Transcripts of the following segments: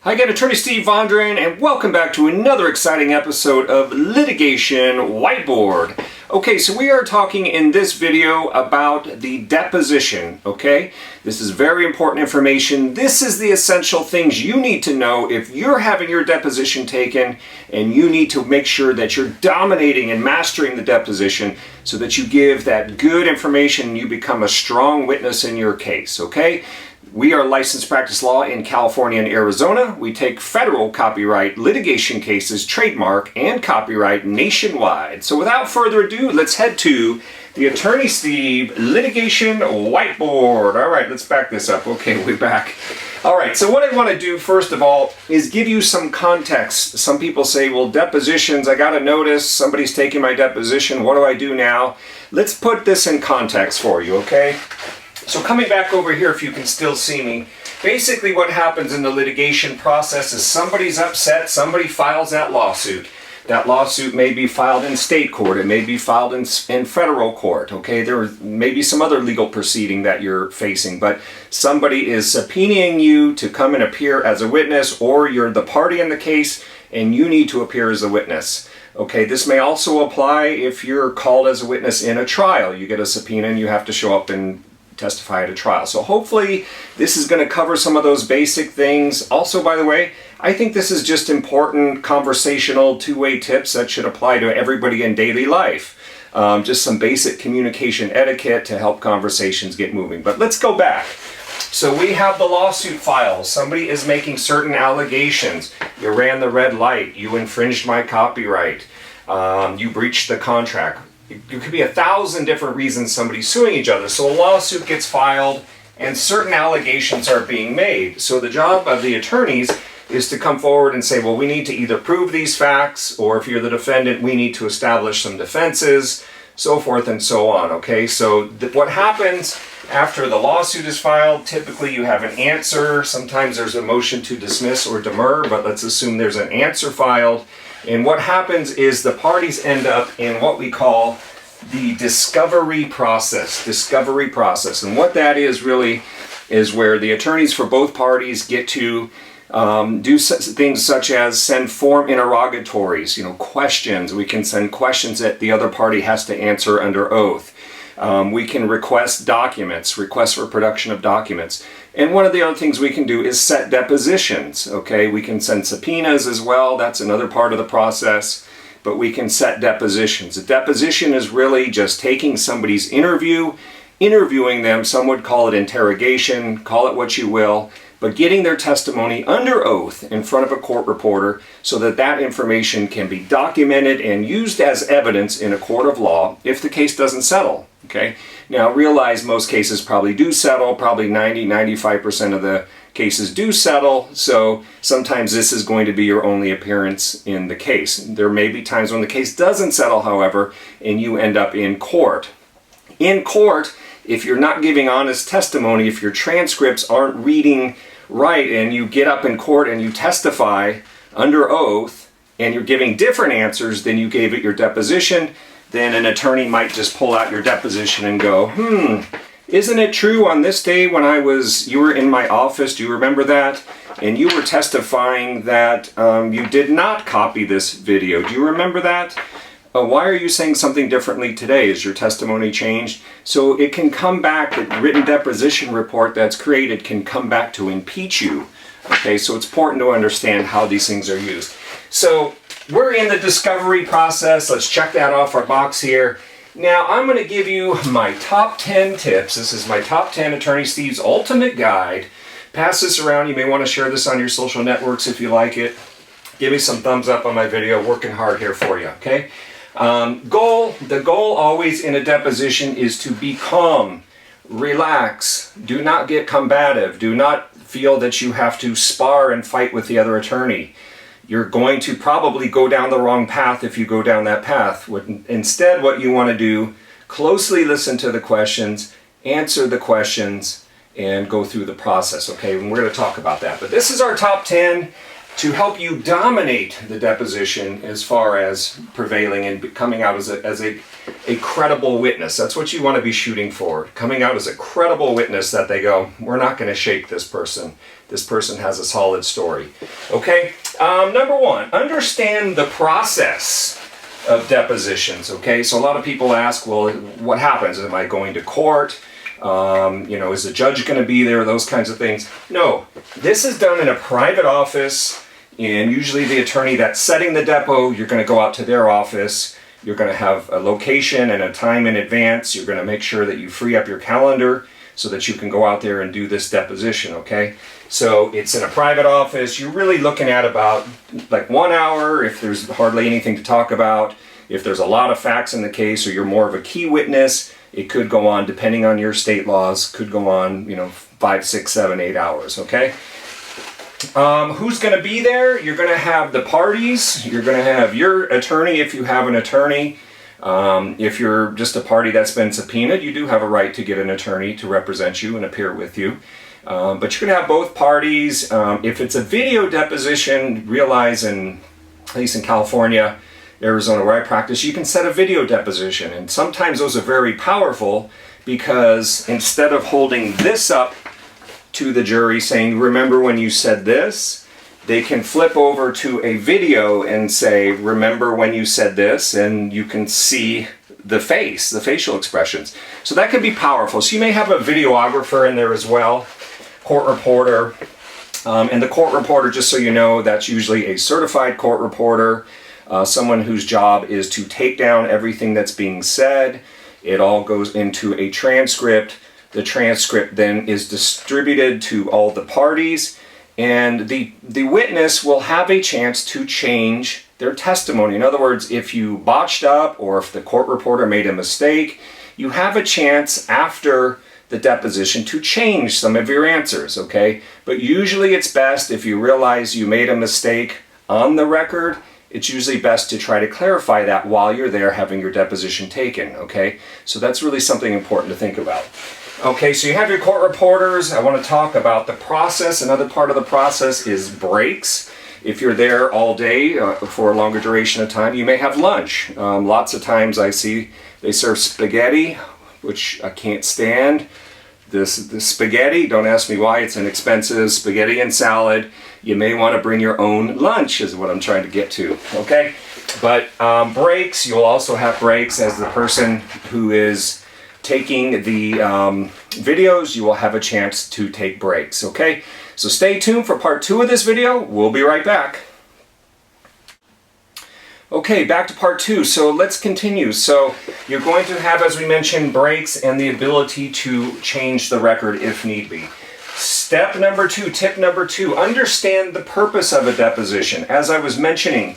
Hi again, Attorney Steve Vondran, and welcome back to another exciting episode of Litigation Whiteboard. Okay, so we are talking in this video about the deposition, okay? This is very important information. This is the essential things you need to know if you're having your deposition taken, and you need to make sure that you're dominating and mastering the deposition so that you give that good information and you become a strong witness in your case, okay? We are licensed practice law in California and Arizona. We take federal copyright litigation cases, trademark, and copyright nationwide. So without further ado, let's head to the Attorney Steve Litigation Whiteboard. All right, let's back this up. Okay, we're back. All right, so what I want to do first of all is give you some context. Some people say, well, depositions, I got a notice, somebody's taking my deposition, what do I do now? Let's put this in context for you, okay? So coming back over here, if you can still see me, basically what happens in the litigation process is somebody's upset, somebody files that lawsuit. That lawsuit may be filed in state court, it may be filed in federal court, okay? There may be some other legal proceeding that you're facing, but somebody is subpoenaing you to come and appear as a witness, or you're the party in the case and you need to appear as a witness. Okay, this may also apply if you're called as a witness in a trial. You get a subpoena and you have to show up and testify at a trial. So hopefully this is going to cover some of those basic things. Also, by the way, I think this is just important conversational two-way tips that should apply to everybody in daily life. Just some basic communication etiquette to help conversations get moving. But let's go back. So we have the lawsuit files. Somebody is making certain allegations. You ran the red light. You infringed my copyright. You breached the contract. It could be 1,000 different reasons somebody's suing each other. So a lawsuit gets filed and certain allegations are being made. So the job of the attorneys is to come forward and say, well, we need to either prove these facts, or if you're the defendant, we need to establish some defenses, so forth and so on, okay? So what happens after the lawsuit is filed, typically you have an answer. Sometimes there's a motion to dismiss or demur, but let's assume there's an answer filed. And what happens is the parties end up in what we call the discovery process. Discovery process. And what that is really is where the attorneys for both parties get to do things such as send form interrogatories, questions. We can send questions that the other party has to answer under oath. We can request documents, requests for production of documents. And one of the other things we can do is set depositions, okay? We can send subpoenas as well. That's another part of the process. But we can set depositions. A deposition is really just taking somebody's interviewing them. Some would call it interrogation, call it what you will, but getting their testimony under oath in front of a court reporter so that that information can be documented and used as evidence in a court of law if the case doesn't settle, okay? Now realize most cases probably do settle, probably 90-95% of the cases do settle, so sometimes this is going to be your only appearance in the case. There may be times when the case doesn't settle, however, and you end up in court. In court, if you're not giving honest testimony, if your transcripts aren't reading right, and you get up in court and you testify under oath, and you're giving different answers than you gave at your deposition, then an attorney might just pull out your deposition and go, isn't it true on this day when you were in my office, do you remember that? And you were testifying that you did not copy this video. Do you remember that? Why are you saying something differently today? Is your testimony changed? So it can come back, the written deposition report that's created can come back to impeach you. Okay, so it's important to understand how these things are used. So we're in the discovery process. Let's check that off our box here. Now I'm going to give you my top 10 tips. This is my top 10 Attorney Steve's ultimate guide. Pass this around. You may want to share this on your social networks if you like it. Give me some thumbs up on my video. Working hard here for you, okay? The goal always in a deposition is to be calm, relax, do not get combative, do not feel that you have to spar and fight with the other attorney. You're going to probably go down the wrong path if you go down that path. Instead, what you want to do, closely listen to the questions, answer the questions, and go through the process, okay? And we're going to talk about that. But this is our top 10 to help you dominate the deposition as far as prevailing and coming out as a a credible witness. That's what you want to be shooting for. Coming out as a credible witness that they go, we're not going to shake this person. This person has a solid story. Okay, number one, understand the process of depositions. Okay, so a lot of people ask, well, what happens? Am I going to court? You know, is the judge going to be there? Those kinds of things. No, this is done in a private office, and usually the attorney that's setting the depo, you're going to go out to their office. You're going to have a location and a time in advance. You're going to make sure that you free up your calendar so that you can go out there and do this deposition, okay? So it's in a private office. You're really looking at about like 1 hour if there's hardly anything to talk about. If there's a lot of facts in the case or you're more of a key witness, it could go on, depending on your state laws, could go on, you know, 5, 6, 7, 8 hours, okay? Who's going to be there? You're going to have the parties. You're going to have your attorney if you have an attorney. If you're just a party that's been subpoenaed, you do have a right to get an attorney to represent you and appear with you. But you're going to have both parties. If it's a video deposition, realize at least in California, Arizona where I practice, you can set a video deposition. And sometimes those are very powerful because instead of holding this up to the jury saying, remember when you said this, they can flip over to a video and say, remember when you said this, and you can see the face, the facial expressions. So that can be powerful. So you may have a videographer in there as well, court reporter. And the court reporter, just so you know, that's usually a certified court reporter, someone whose job is to take down everything that's being said. It all goes into a transcript. The transcript then is distributed to all the parties, and the witness will have a chance to change their testimony. In other words, if you botched up or if the court reporter made a mistake, you have a chance after the deposition to change some of your answers, okay? But usually it's best if you realize you made a mistake on the record, it's usually best to try to clarify that while you're there having your deposition taken, okay? So that's really something important to think about. Okay, so you have your court reporters. I want to talk about the process. Another part of the process is breaks. If you're there all day for a longer duration of time, you may have lunch. Lots of times I see they serve spaghetti, which I can't stand. This spaghetti, don't ask me why, it's inexpensive. Spaghetti and salad. You may want to bring your own lunch is what I'm trying to get to, okay? But breaks, you'll also have breaks as the person who is taking the videos, you will have a chance to take breaks, okay? So stay tuned for part 2 of this video. We'll be right back. Okay, back to part 2. So let's continue. So you're going to have, as we mentioned, breaks and the ability to change the record if need be. Step number 2, tip number 2, understand the purpose of a deposition. As I was mentioning,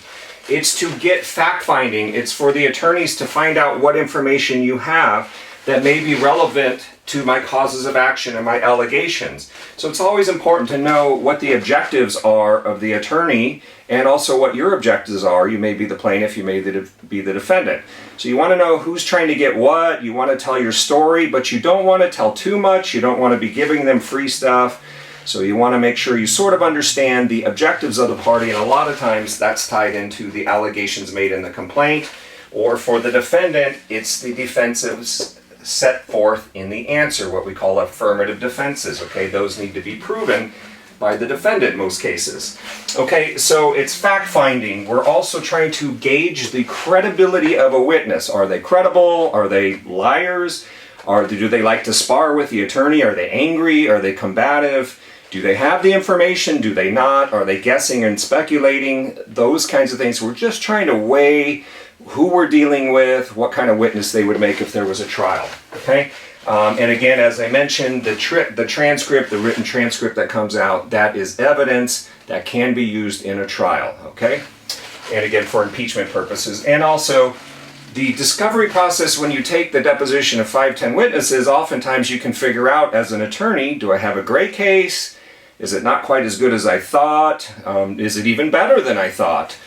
it's to get fact-finding. It's for the attorneys to find out what information you have that may be relevant to my causes of action and my allegations. So it's always important to know what the objectives are of the attorney and also what your objectives are. You may be the plaintiff, you may be the defendant. So you want to know who's trying to get what, you want to tell your story, but you don't want to tell too much, you don't want to be giving them free stuff. So you want to make sure you sort of understand the objectives of the party, and a lot of times that's tied into the allegations made in the complaint, or for the defendant, it's the defensives set forth in the answer, what we call affirmative defenses, okay? Those need to be proven by the defendant in most cases. Okay, so it's fact-finding. We're also trying to gauge the credibility of a witness. Are they credible? Are they liars? Do they like to spar with the attorney? Are they angry? Are they combative? Do they have the information? Do they not? Are they guessing and speculating? Those kinds of things. We're just trying to weigh who we're dealing with, what kind of witness they would make if there was a trial, okay? And again, as I mentioned, the transcript, the written transcript that comes out, that is evidence that can be used in a trial, okay? And again, for impeachment purposes. And also, the discovery process, when you take the deposition of 5, 10 witnesses, oftentimes you can figure out as an attorney, do I have a great case? Is it not quite as good as I thought? Is it even better than I thought?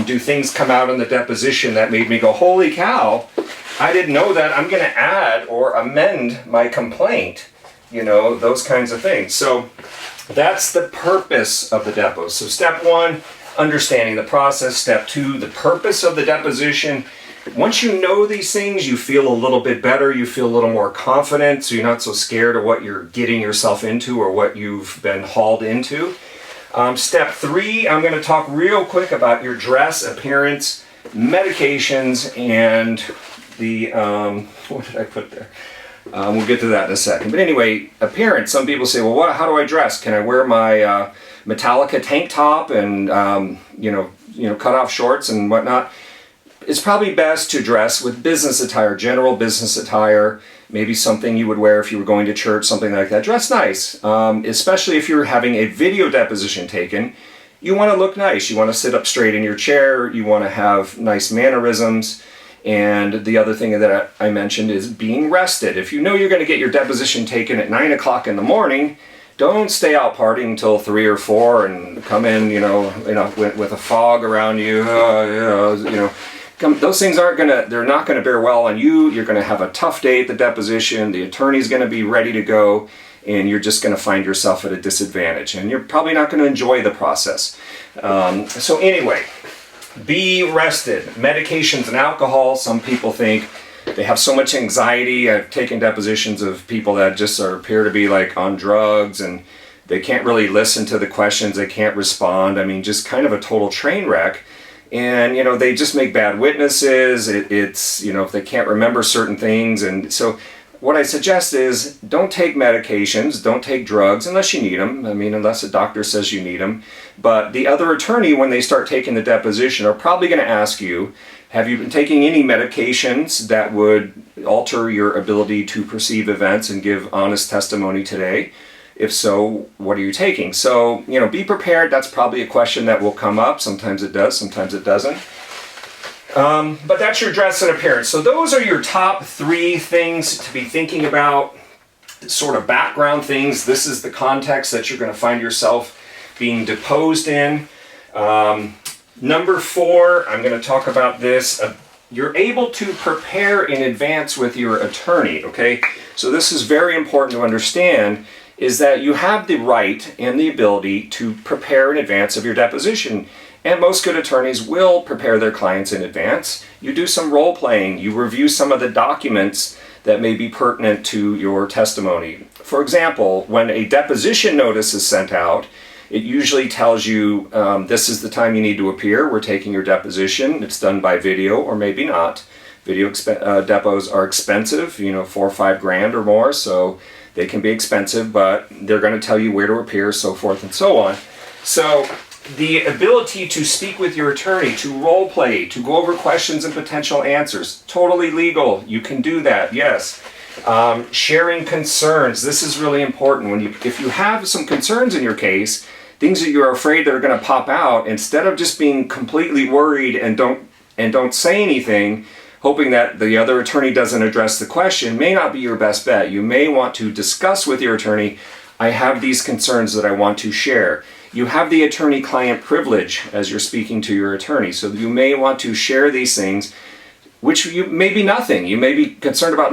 Do things come out in the deposition that made me go, holy cow, I didn't know that, I'm going to add or amend my complaint, you know, those kinds of things. So that's the purpose of the depo. So step 1, understanding the process. Step 2, the purpose of the deposition. Once you know these things, you feel a little bit better, you feel a little more confident, so you're not so scared of what you're getting yourself into or what you've been hauled into. Step 3, I'm going to talk real quick about your dress, appearance, medications, and the, what did I put there? We'll get to that in a second. But anyway, appearance. Some people say, well, how do I dress? Can I wear my Metallica tank top and, cut off shorts and whatnot? It's probably best to dress with business attire, general business attire, maybe something you would wear if you were going to church, something like that. Dress nice, especially if you're having a video deposition taken. You want to look nice. You want to sit up straight in your chair. You want to have nice mannerisms. And the other thing that I mentioned is being rested. If you know you're going to get your deposition taken at 9 o'clock in the morning, don't stay out partying until 3 or 4 and come in, with a fog around you. Those things they're not going to bear well on you. You're going to have a tough day at the deposition. The attorney's going to be ready to go, and you're just going to find yourself at a disadvantage. And you're probably not going to enjoy the process. So anyway, be rested. Medications and alcohol. Some people think they have so much anxiety. I've taken depositions of people that just appear to be like on drugs, and they can't really listen to the questions. They can't respond. I mean, just kind of a total train wreck. And, they just make bad witnesses. It's, if they can't remember certain things. And so what I suggest is don't take medications, don't take drugs unless you need them. I mean, unless a doctor says you need them. But the other attorney, when they start taking the deposition, are probably going to ask you, have you been taking any medications that would alter your ability to perceive events and give honest testimony today? If so, what are you taking? So, be prepared. That's probably a question that will come up. Sometimes it does, sometimes it doesn't. But that's your dress and appearance. So those are your top 3 things to be thinking about, sort of background things. This is the context that you're going to find yourself being deposed in. Number 4, I'm going to talk about this. You're able to prepare in advance with your attorney, okay? So this is very important to understand, is that you have the right and the ability to prepare in advance of your deposition. And most good attorneys will prepare their clients in advance. You do some role playing, you review some of the documents that may be pertinent to your testimony. For example, when a deposition notice is sent out, it usually tells you this is the time you need to appear. We're taking your deposition. It's done by video or maybe not. Video depos are expensive, 4 or 5 grand or more, so they can be expensive, but they're going to tell you where to appear, so forth and so on. So the ability to speak with your attorney, to role play, to go over questions and potential answers, totally legal. You can do that, yes. Sharing concerns. This is really important. If you have some concerns in your case, things that you're afraid that are going to pop out, instead of just being completely worried and don't say anything, hoping that the other attorney doesn't address the question, may not be your best bet. You may want to discuss with your attorney, I have these concerns that I want to share. You have the attorney-client privilege as you're speaking to your attorney, so you may want to share these things, which may be nothing. You may be concerned about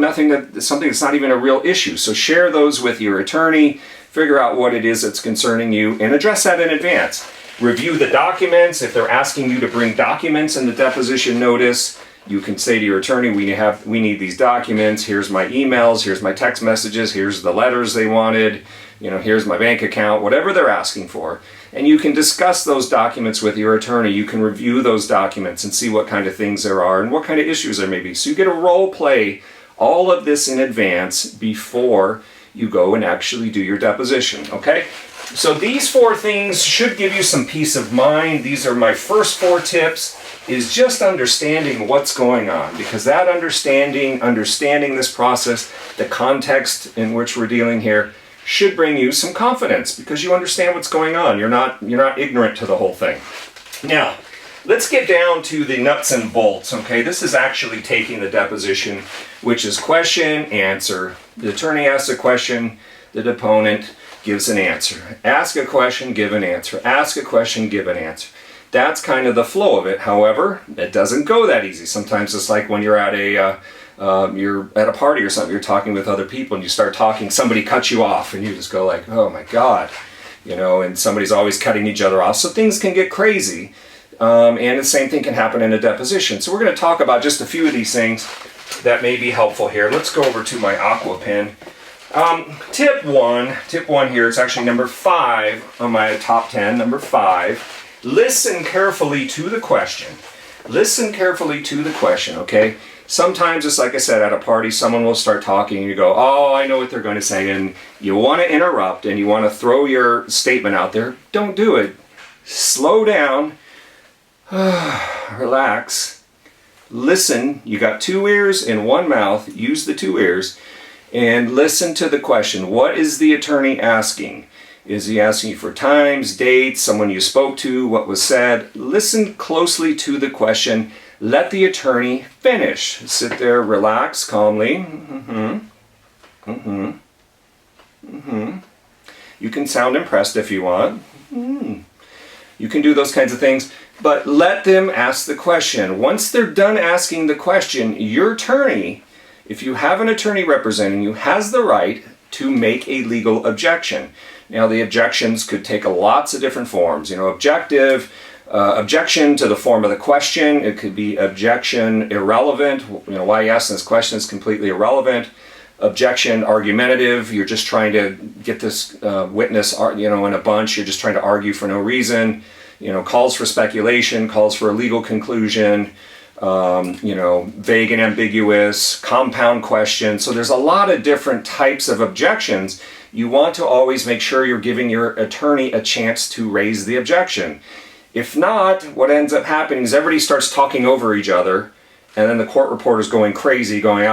something that's not even a real issue. So share those with your attorney, figure out what it is that's concerning you, and address that in advance. Review the documents. If they're asking you to bring documents in the deposition notice, you can say to your attorney, we need these documents, here's my emails, here's my text messages, here's the letters they wanted, here's my bank account, whatever they're asking for. And you can discuss those documents with your attorney. You can review those documents and see what kind of things there are and what kind of issues there may be. So you get to role play all of this in advance before you go and actually do your deposition, okay? So these 4 things should give you some peace of mind. These are my first 4 tips, is just understanding what's going on, because that understanding this process, the context in which we're dealing here, should bring you some confidence because you understand what's going on. You're not ignorant to the whole thing. Now, let's get down to the nuts and bolts, okay? This is actually taking the deposition, which is question, answer. The attorney asks a question, the deponent gives an answer. Ask a question, give an answer. Ask a question, give an answer. That's kind of the flow of it. However, it doesn't go that easy. Sometimes it's like when you're at a party or something, you're talking with other people and you start talking, somebody cuts you off and you just go like, oh my God, and somebody's always cutting each other off. So things can get crazy. And the same thing can happen in a deposition. So we're going to talk about just a few of these things that may be helpful here. Let's go over to my aqua pen. Tip one here, it's actually number 5 on my top 10, number 5. Listen carefully to the question. Listen carefully to the question, okay? Sometimes, just like I said, at a party, someone will start talking and you go, oh, I know what they're going to say, and you want to interrupt and you want to throw your statement out there. Don't do it. Slow down. Relax. Listen. You got 2 ears and 1 mouth. Use the 2 ears and listen to the question. What is the attorney asking? Is he asking you for times, dates, someone you spoke to, what was said? Listen closely to the question. Let the attorney finish. Sit there, relax, calmly. You can sound impressed if you want. You can do those kinds of things, but let them ask the question. Once they're done asking the question, your attorney, if you have an attorney representing you, has the right to make a legal objection. Now, the objections could take lots of different forms. Objective, objection to the form of the question. It could be objection irrelevant. Why you asking this question is completely irrelevant. Objection argumentative. You're just trying to get this witness, in a bunch. You're just trying to argue for no reason. Calls for speculation, calls for a legal conclusion. Vague and ambiguous, compound question. So there's a lot of different types of objections. You want to always make sure you're giving your attorney a chance to raise the objection. If not, what ends up happening is everybody starts talking over each other, and then the court reporter's going crazy, going,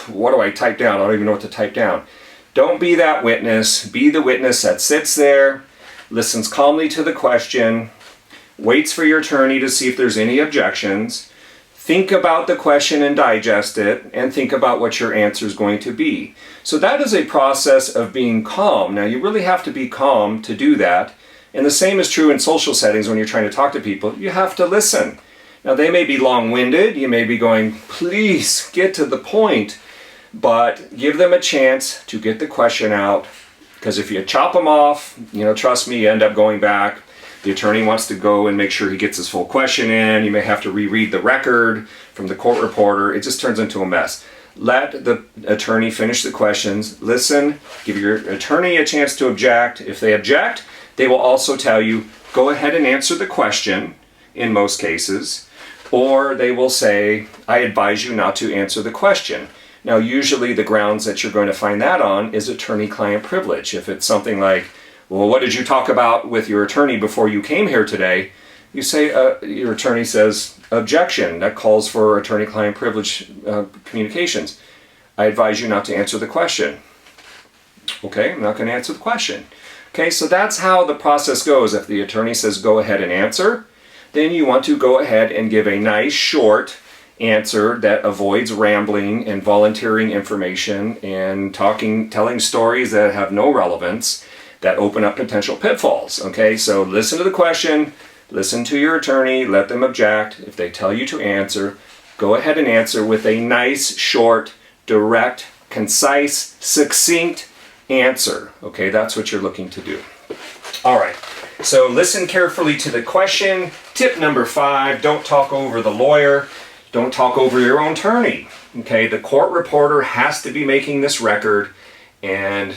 what do I type down? I don't even know what to type down. Don't be that witness. Be the witness that sits there, listens calmly to the question, waits for your attorney to see if there's any objections. Think about the question and digest it, and think about what your answer is going to be. So that is a process of being calm. Now, you really have to be calm to do that. And the same is true in social settings when you're trying to talk to people. You have to listen. Now, they may be long-winded. You may be going, please get to the point. But give them a chance to get the question out. Because if you chop them off, trust me, you end up going back. The attorney wants to go and make sure he gets his full question in. You may have to reread the record from the court reporter. It just turns into a mess. Let the attorney finish the questions. Listen. Give your attorney a chance to object. If they object, they will also tell you, go ahead and answer the question in most cases. Or they will say, I advise you not to answer the question. Now, usually the grounds that you're going to find that on is attorney-client privilege. If it's something like, well, what did you talk about with your attorney before you came here today? You say, your attorney says, objection. That calls for attorney-client privilege communications. I advise you not to answer the question. Okay, I'm not going to answer the question. Okay, so that's how the process goes. If the attorney says, go ahead and answer, then you want to go ahead and give a nice, short answer that avoids rambling and volunteering information and telling stories that have no relevance, that open up potential pitfalls. Okay, so listen to the question, listen to your attorney, let them object. If they tell you to answer, go ahead and answer with a nice, short, direct, concise, succinct answer. Okay, that's what you're looking to do. All right, so listen carefully to the question. Tip number 5, don't talk over the lawyer. Don't talk over your own attorney. Okay, the court reporter has to be making this record, and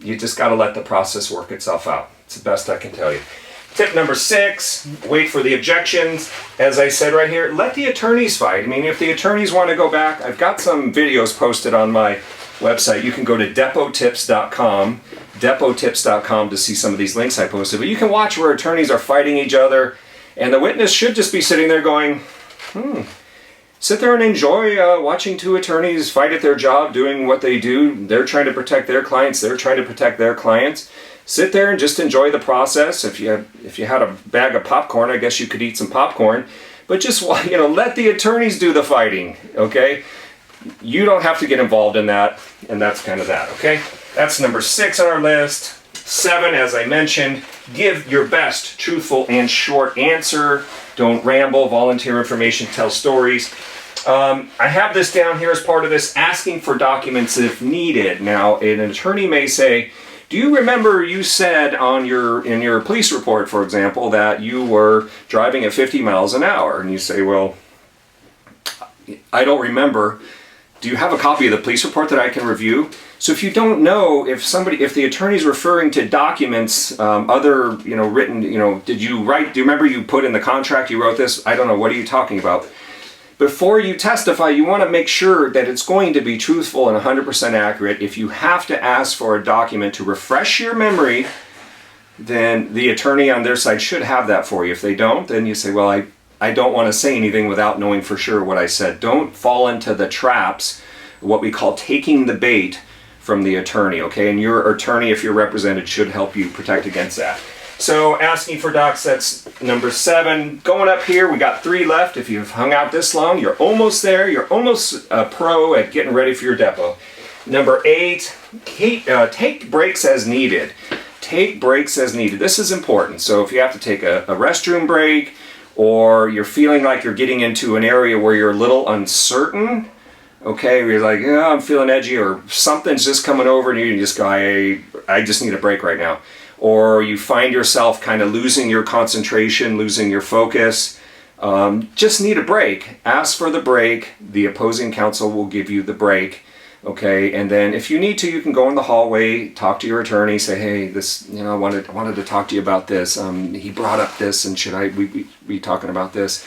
you just got to let the process work itself out. It's the best I can tell you. Tip number 6, wait for the objections. As I said right here, let the attorneys fight. I mean, if the attorneys want to go back, I've got some videos posted on my website. You can go to depotips.com to see some of these links I posted. But you can watch where attorneys are fighting each other, and the witness should just be sitting there going, sit there and enjoy watching 2 attorneys fight at their job, doing what they do. They're trying to protect their clients. They're trying to protect their clients. Sit there and just enjoy the process. If you had a bag of popcorn, I guess you could eat some popcorn. But just let the attorneys do the fighting. Okay, you don't have to get involved in that, and that's kind of that. Okay, that's number 6 on our list. 7, as I mentioned, give your best, truthful, and short answer. Don't ramble, volunteer information, tell stories. I have this down here as part of this, asking for documents if needed. Now, an attorney may say, do you remember you said in your police report, for example, that you were driving at 50 miles an hour? And you say, well, I don't remember. Do you have a copy of the police report that I can review? So if you don't know, if the attorney's referring to documents, other, written, do you remember you put in the contract, you wrote this? I don't know, what are you talking about? Before you testify, you want to make sure that it's going to be truthful and 100% accurate. If you have to ask for a document to refresh your memory, then the attorney on their side should have that for you. If they don't, then you say, well, I don't want to say anything without knowing for sure what I said. Don't fall into the traps, what we call taking the bait from the attorney, okay? And your attorney, if you're represented, should help you protect against that. So asking for docs, that's number 7. Going up here, we got 3 left. If you've hung out this long, you're almost there. You're almost a pro at getting ready for your depo. Number 8, take breaks as needed. Take breaks as needed. This is important. So if you have to take a restroom break, or you're feeling like you're getting into an area where you're a little uncertain, okay, where you're like, yeah, I'm feeling edgy, or something's just coming over and you just go, I just need a break right now. Or you find yourself kind of losing your concentration, losing your focus, just need a break. Ask for the break. The opposing counsel will give you the break. Okay, and then if you need to, you can go in the hallway, talk to your attorney, say, hey, this, I wanted to talk to you about this. He brought up this, and should I be talking about this?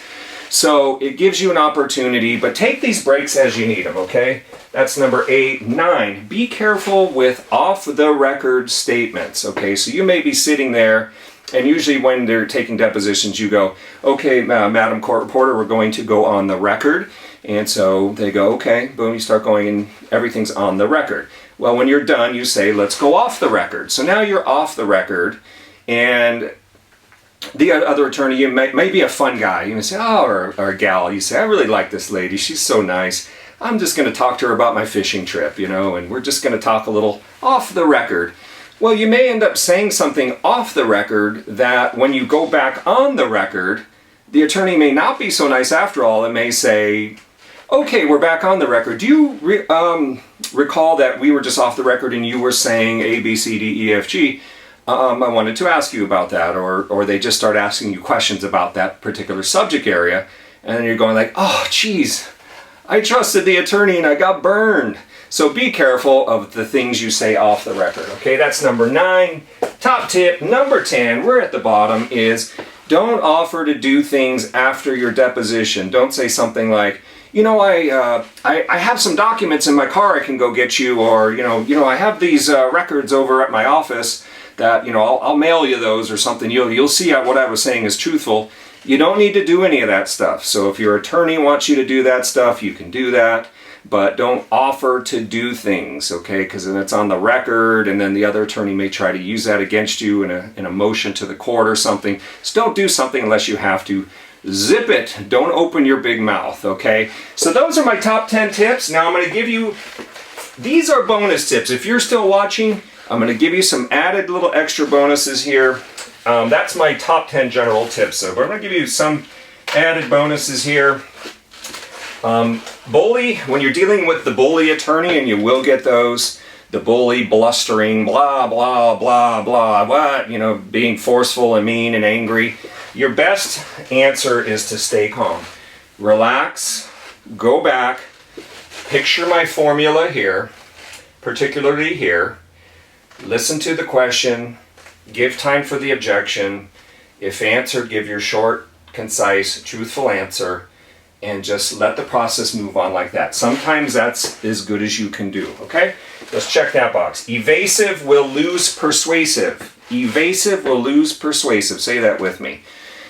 So it gives you an opportunity, but take these breaks as you need them, okay? That's number 8. 9, be careful with off-the-record statements, okay? So you may be sitting there, and usually when they're taking depositions, you go, okay, Madam Court Reporter, we're going to go on the record. And so they go, okay, boom, you start going and everything's on the record. Well, when you're done, you say, let's go off the record. So now you're off the record, and the other attorney, you may be a fun guy. You may say, oh, or a gal, you say, I really like this lady, she's so nice. I'm just going to talk to her about my fishing trip, and we're just going to talk a little off the record. Well, you may end up saying something off the record that when you go back on the record, the attorney may not be so nice after all. It may say, okay, we're back on the record. Do you recall that we were just off the record and you were saying A, B, C, D, E, F, G? I wanted to ask you about that. Or they just start asking you questions about that particular subject area. And then you're going like, oh, geez, I trusted the attorney and I got burned. So be careful of the things you say off the record. Okay, that's number 9. Top tip, number 10, we're at the bottom, is don't offer to do things after your deposition. Don't say something like, I have some documents in my car I can go get you, or, I have these records over at my office that, I'll mail you those or something. You'll see what I was saying is truthful. You don't need to do any of that stuff. So if your attorney wants you to do that stuff, you can do that. But don't offer to do things, okay? Because then it's on the record, and then the other attorney may try to use that against you in a motion to the court or something. So don't do something unless you have to. Zip it. Don't open your big mouth, okay? So those are my top 10 tips. Now I'm going to give you, these are bonus tips. If you're still watching, I'm going to give you some added little extra bonuses here. That's my top 10 general tips. So I'm going to give you some added bonuses here. Bully, when you're dealing with the bully attorney, and you will get those, the bully blustering, blah, blah, blah, blah, what, being forceful and mean and angry, your best answer is to stay calm. Relax, go back, picture my formula here, particularly here, listen to the question, give time for the objection, if answered, give your short, concise, truthful answer, and just let the process move on like that. Sometimes that's as good as you can do, okay? Let's check that box. Evasive will lose persuasive. Evasive will lose persuasive. Say that with me.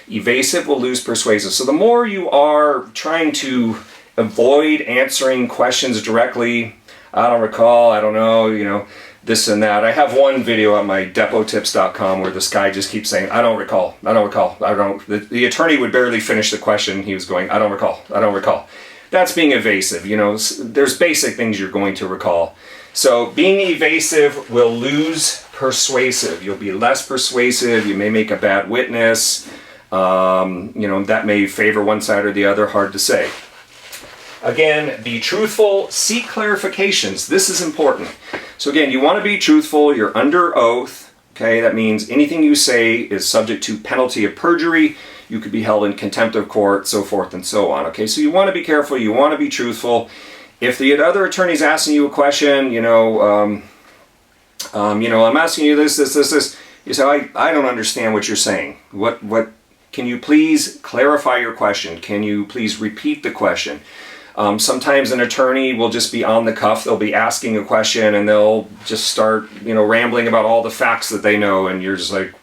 Evasive will lose persuasive. So the more you are trying to avoid answering questions directly, I don't recall, I don't know, this and that. I have one video on my depotips.com where this guy just keeps saying, I don't recall. The attorney would barely finish the question. He was going, I don't recall. That's being evasive. There's basic things you're going to recall. So being evasive will lose persuasive. You'll be less persuasive. You may make a bad witness. That may favor one side or the other. Hard to say. Again, be truthful, seek clarifications. This is important. So again, you want to be truthful. You're under oath. Okay, that means anything you say is subject to penalty of perjury. You could be held in contempt of court, so forth and so on. Okay, so you want to be careful. You want to be truthful. If the other attorney's asking you a question, I'm asking you this. You say, I don't understand what you're saying. What? Can you please clarify your question? Can you please repeat the question? Sometimes an attorney will just be on the cuff. They'll be asking a question and they'll just start, rambling about all the facts that they know, and you're just like,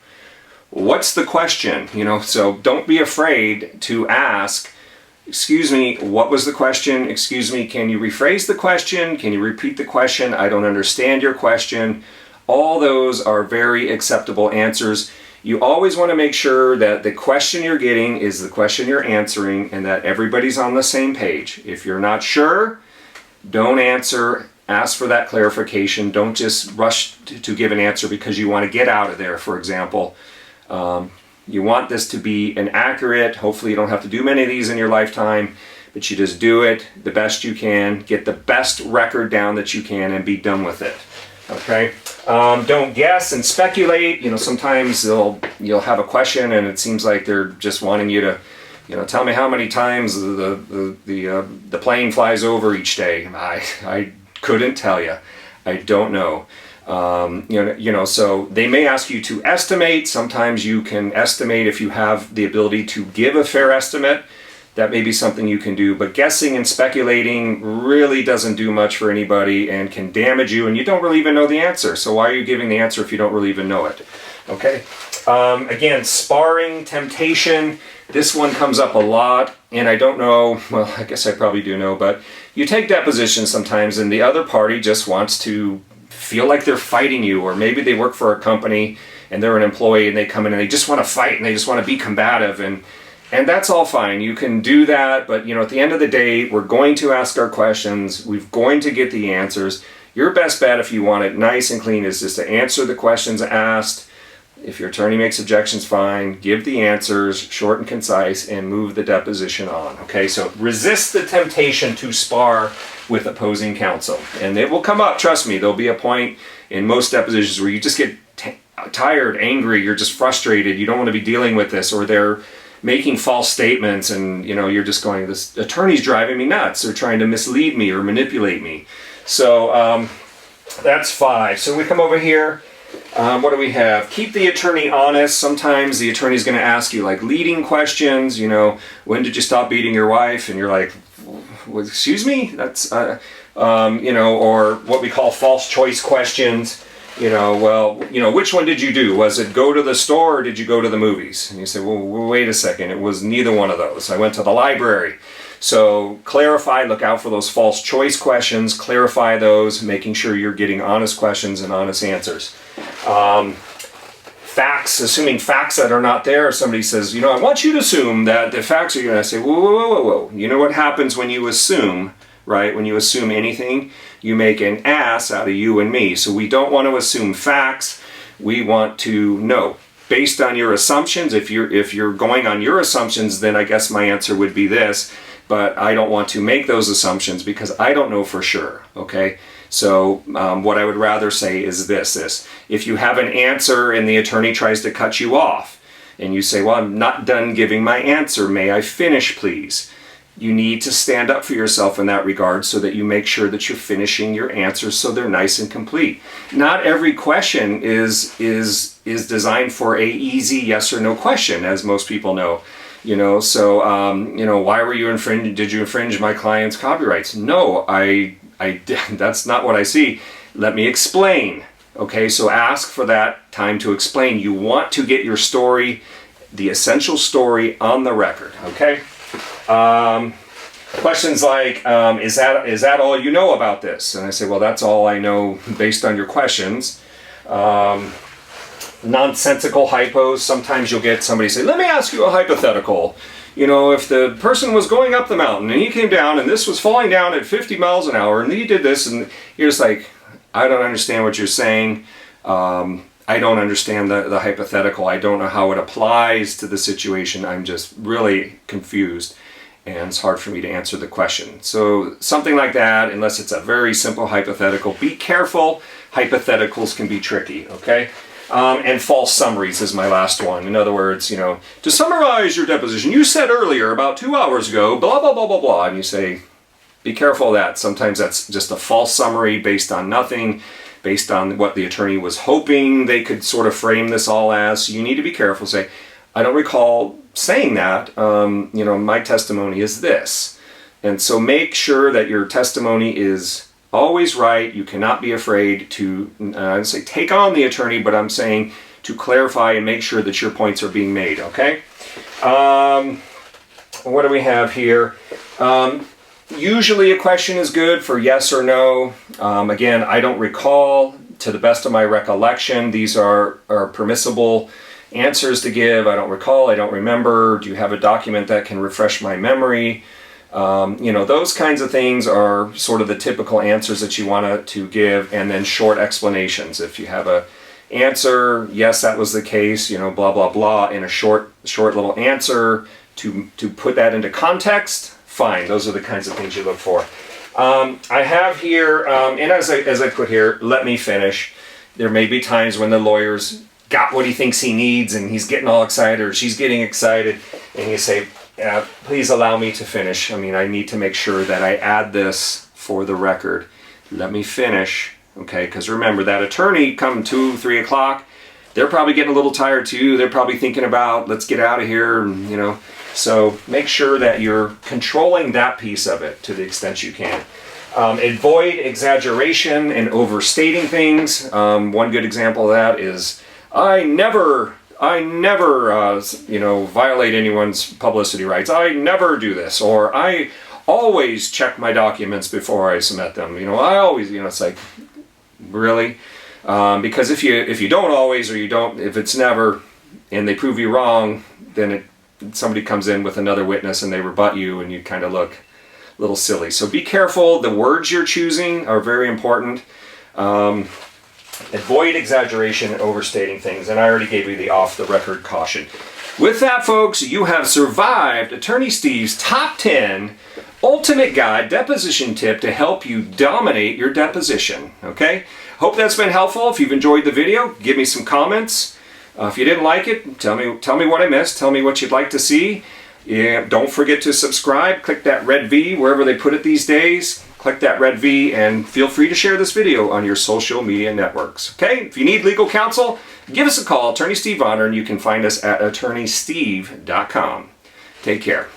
what's the question? So don't be afraid to ask, excuse me, what was the question? Excuse me, can you rephrase the question? Can you repeat the question? I don't understand your question. All those are very acceptable answers. You always want to make sure that the question you're getting is the question you're answering and that everybody's on the same page. If you're not sure, don't answer. Ask for that clarification. Don't just rush to give an answer because you want to get out of there, for example. You want this to be an accurate, hopefully you don't have to do many of these in your lifetime, but you just do it the best you can, get the best record down that you can, and be done with it. Okay? Don't guess and speculate. Sometimes you'll have a question and it seems like they're just wanting you to, tell me how many times the plane flies over each day. I couldn't tell you. I don't know. So they may ask you to estimate. Sometimes you can estimate if you have the ability to give a fair estimate. That may be something you can do, but guessing and speculating really doesn't do much for anybody and can damage you, and you don't really even know the answer. So why are you giving the answer if you don't really even know it? Okay. Again, sparring, temptation. This one comes up a lot, and I don't know, well, I guess I probably do know, but you take depositions sometimes and the other party just wants to feel like they're fighting you, or maybe they work for a company and they're an employee and they come in and they just want to fight and they just want to be combative, and that's all fine. You can do that, but at the end of the day, we're going to ask our questions. We're going to get the answers. Your best bet, if you want it nice and clean, is just to answer the questions asked. If your attorney makes objections, fine. Give the answers, short and concise, and move the deposition on. Okay, so resist the temptation to spar with opposing counsel. And it will come up, trust me. There'll be a point in most depositions where you just get tired, angry, you're just frustrated, you don't want to be dealing with this, or they're making false statements and you're just going, this attorney's driving me nuts. They're trying to mislead me or manipulate me. So that's 5. So we come over here. What do we have? Keep the attorney honest. Sometimes the attorney's going to ask you like leading questions. When did you stop beating your wife? And you're like, well, excuse me? That's or what we call false choice questions. Which one did you do? Was it go to the store or did you go to the movies? And you say, well, wait a second. It was neither one of those. I went to the library. So clarify, look out for those false choice questions, clarify those, making sure you're getting honest questions and honest answers. Facts, assuming facts that are not there. Somebody says, I want you to assume that the facts are going to say, whoa. You know what happens when you assume, right? When you assume anything, you make an ass out of you and me. So we don't want to assume facts. We want to know. Based on your assumptions, if you're going on your assumptions, then I guess my answer would be this. But I don't want to make those assumptions because I don't know for sure, okay? So what I would rather say is this. If you have an answer and the attorney tries to cut you off, and you say, well, I'm not done giving my answer, may I finish, please? You need to stand up for yourself in that regard so that you make sure that you're finishing your answers so they're nice and complete. Not every question is designed for a easy yes or no question, as most people know. Why were you infringing? Did you infringe my client's copyrights? No, I that's not what I see. Let me explain. Okay, so ask for that time to explain. You want to get your story, the essential story, on the record. Okay. Questions like, is that all you know about this? And I say, well, that's all I know based on your questions. Nonsensical hypos. Sometimes you'll get somebody say, let me ask you a hypothetical. If the person was going up the mountain and he came down and this was falling down at 50 miles an hour and he did this, and you're just like, I don't understand what you're saying. I don't understand the hypothetical. I don't know how it applies to the situation. I'm just really confused. and it's hard for me to answer the question. So something like that, unless it's a very simple hypothetical, be careful. Hypotheticals can be tricky, okay? And false summaries is my last one. In other words, you know, to summarize your deposition, you said earlier about 2 hours ago, blah, blah, blah, blah, blah, and you say, be careful of that. Sometimes that's just a false summary based on nothing, based on what the attorney was hoping they could sort of frame this all as. So you need to be careful. Say, I don't recall saying that. You know, my testimony is this. And so make sure that your testimony is always right. You cannot be afraid to, I would say take on the attorney, but I'm saying to clarify and make sure that your points are being made, okay? What do we have here? Usually a question is good for yes or no. Again, I don't recall. To the best of my recollection, these are permissible answers to give. I don't recall, I don't remember. Do you have a document that can refresh my memory? You know, those kinds of things are sort of the typical answers that you want to give, and then short explanations. If you have a answer, yes, that was the case, you know, blah, blah, blah, in a short little answer to put that into context, fine. Those are the kinds of things you look for. I have here, and as I put here, let me finish. There may be times when the lawyer's got what he thinks he needs and he's getting all excited or she's getting excited, and you say, please allow me to finish. I mean, I need to make sure that I add this for the record. Let me finish, okay? Because remember, that attorney come 2, 3 o'clock, they're probably getting a little tired too. They're probably thinking about, let's get out of here, you know. So make sure that you're controlling that piece of it to the extent you can. Avoid exaggeration and overstating things. One good example of that is, I never, you know, violate anyone's publicity rights. I never do this. Or I always check my documents before I submit them. You know, I always, you know, it's like, really? Because if you don't always, or you don't, if it's never, and they prove you wrong, then somebody comes in with another witness and they rebut you, and you kind of look a little silly. So be careful. The words you're choosing are very important. Avoid exaggeration and overstating things. And I already gave you the off-the-record caution. With that, folks, you have survived Attorney Steve's Top 10 Ultimate Guide Deposition Tip to help you dominate your deposition. Okay? Hope that's been helpful. If you've enjoyed the video, give me some comments. If you didn't like it, tell me what I missed. Tell me what you'd like to see. Yeah, don't forget to subscribe. Click that red V wherever they put it these days. Click that red V and feel free to share this video on your social media networks. Okay? If you need legal counsel, give us a call, Attorney Steve Vonner, and you can find us at attorneysteve.com. Take care.